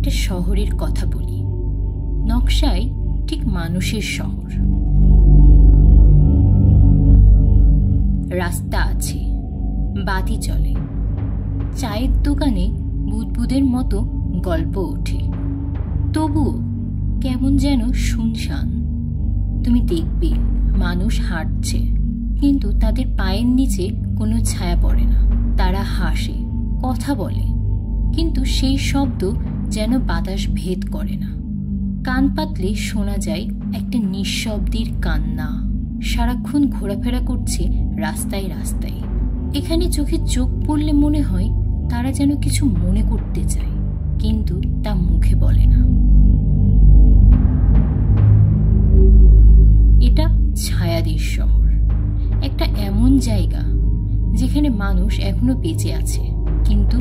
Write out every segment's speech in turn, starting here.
একটা শহরের কথা বলি। নকশায় ঠিক মানুষের শহর। রাস্তা আছে, বাতি চলে, চায়ের দোকানে বুদবুদের মতো গল্প ওঠে, তবুও কেমন যেন শুনশান। তুমি দেখবে মানুষ হাঁটছে, কিন্তু তাদের পায়ের নিচে কোনো ছায়া পড়ে না। তারা হাসে, কথা বলে, কিন্তু সেই শব্দ যেন বাতাস ভেদ করে না। কান পাতলে শোনা যায় একটা নিঃশব্দের কান্না। সারাক্ষণ ঘোরাফেরা করছে রাস্তায় রাস্তায়। এখানে চোখে চোখ পড়লে মনে হয় তারা যেন কিছু মনে করতে চায়, কিন্তু তা মুখে বলে না। এটা ছায়াদের শহর, একটা এমন জায়গা যেখানে মানুষ এখনো বেঁচে আছে, কিন্তু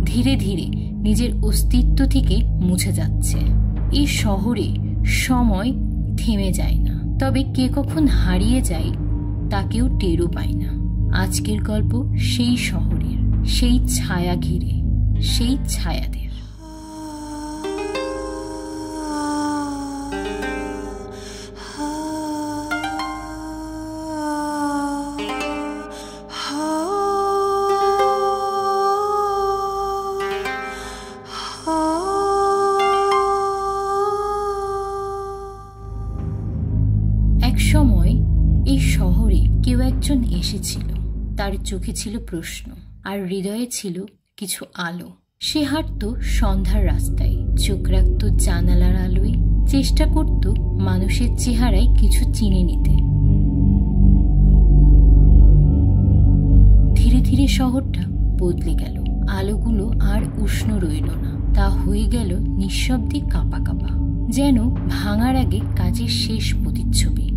ধীরে ধীরে নিজের অস্তিত্ব থেকে মুছে যাচ্ছে। এই শহরে সময় থেমে যায় না, তবে কে কখন হারিয়ে যায় তা কেউ টেরও পায় না। আজকের গল্প সেই শহরের, সেই ছায়া ঘিরে, সেই ছায়াদের। এক সময় এই শহরে কেউ একজন এসেছিল। তার চোখে ছিল প্রশ্ন, আর হৃদয়ে ছিল কিছু আলো। সে হাঁটত সন্ধ্যার রাস্তায়, চোখ রাখত জানালার আলোয়, চেষ্টা করত মানুষের চেহারায় কিছু চিনে নিতে। ধীরে ধীরে শহরটা বদলে গেল। আলোগুলো আর উষ্ণ রইল না, তা হয়ে গেল নিঃশব্দে কাঁপা কাঁপা, যেন ভাঙার আগে কাজের শেষ প্রতিচ্ছবি।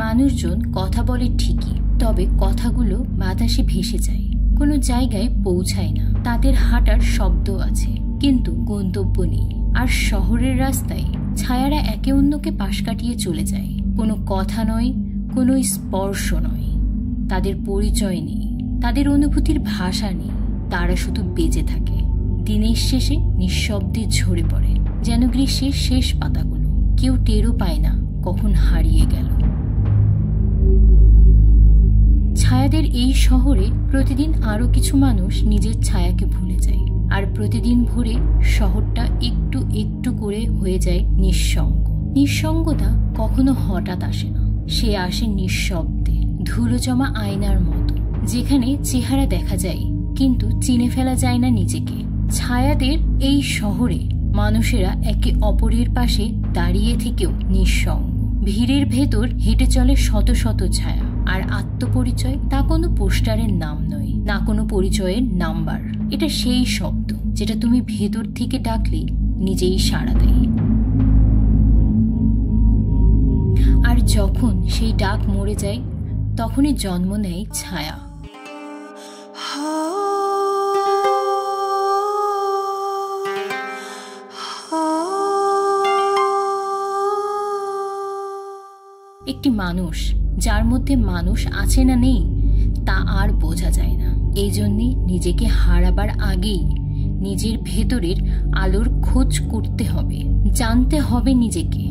মানুষজন কথা বলে ঠিকই, তবে কথাগুলো বাতাসে ভেসে যায়, কোনো জায়গায় পৌঁছায় না। তাদের হাঁটার শব্দ আছে, কিন্তু গন্তব্য নেই। আর শহরের রাস্তায় ছায়ারা একে অন্যকে পাশ কাটিয়ে চলে যায়। কোনো কথা নয়, কোনো স্পর্শ নয়। তাদের পরিচয় নেই, তাদের অনুভূতির ভাষা নেই। তারা শুধু বেঁচে থাকে, দিনের শেষে নিঃশব্দে ঝরে পড়ে, যেন গ্রীষ্মের শেষ পাতাগুলো। কেউ টেরও পায় না কখন হারিয়ে গেল। ছায়াদের এই শহরে প্রতিদিন আরো কিছু মানুষ নিজের ছায়াকে ভুলে যায়, আর প্রতিদিন ভোরে শহরটা একটু একটু করে হয়ে যায় নিঃসঙ্গ। নিঃসঙ্গতা কখনো হঠাৎ আসে না, সে আসে নিঃশব্দে, ধুলো জমা আয়নার মতো, যেখানে চেহারা দেখা যায় কিন্তু চিনে ফেলা যায় না নিজেকে। ছায়াদের এই শহরে মানুষেরা একে অপরের পাশে দাঁড়িয়ে থেকেও নিঃসঙ্গ। ভিড়ের ভেতর হেঁটে চলে শত শত ছায়া, আর আত্মপরিচয় তা কোনো পোস্টারের নাম নয়, না কোনো পরিচয়ের নাম্বার। এটা সেই শব্দ যেটা তুমি ভেতর থেকে ডাকলে নিজেই সাড়া দেয়। আর যখন সেই ডাক মরে যায়, তখনই জন্ম নেয় ছায়া। একটি মানুষ যার মধ্যে মানুষ আছে না নেই তা আর বোঝা যায় না। এই জন্যে নিজেকে হারাবার আগেই নিজের ভেতরের আলোর খোঁজ করতে হবে, জানতে হবে নিজেকে।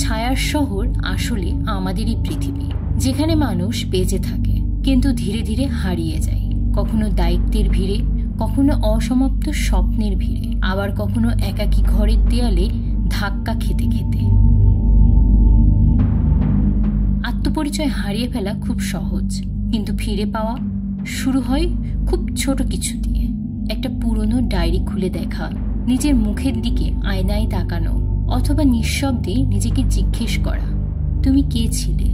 ছায়ার শহর আসলে আমাদেরই পৃথিবী, যেখানে মানুষ বেঁচে থাকে কিন্তু ধীরে ধীরে হারিয়ে যায়। কখনো দায়িত্বের ভিড়ে, কখনো অসমাপ্ত স্বপ্নের ভিড়ে, আবার কখনো একাকী ঘরের দেয়ালে ধাক্কা খেতে খেতে। আত্মপরিচয় হারিয়ে ফেলা খুব সহজ, কিন্তু ফিরে পাওয়া শুরু হয় খুব ছোট কিছু দিয়ে। একটা পুরনো ডায়েরি খুলে দেখা, নিজের মুখের দিকে আয়নায় তাকানো, অথবা নিঃশব্দে নিজেকে জিজ্ঞেস করা, তুমি কে ছিলে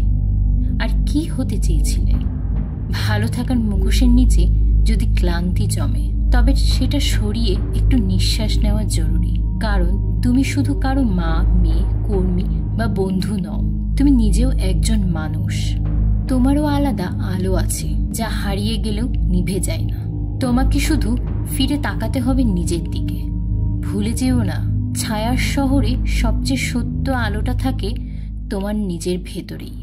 আর কি হতে চেয়েছিলে। ভালো থাকার মুখোশের নিচে যদি ক্লান্তি জমে, তবে সেটা সরিয়ে একটু নিঃশ্বাস নেওয়া জরুরি। কারণ তুমি শুধু কারো মা, মেয়ে, কর্মী বা বন্ধু নও, তুমি নিজেও একজন মানুষ। তোমারও আলাদা আলো আছে, যা হারিয়ে গেলেও নিভে যায় না। তোমাকে শুধু ফিরে তাকাতে হবে নিজের দিকে। ভুলে যেও না, ছায়ার শহরে সবচেয়ে সত্য আলোটা থাকে তোমার নিজের ভেতরেই।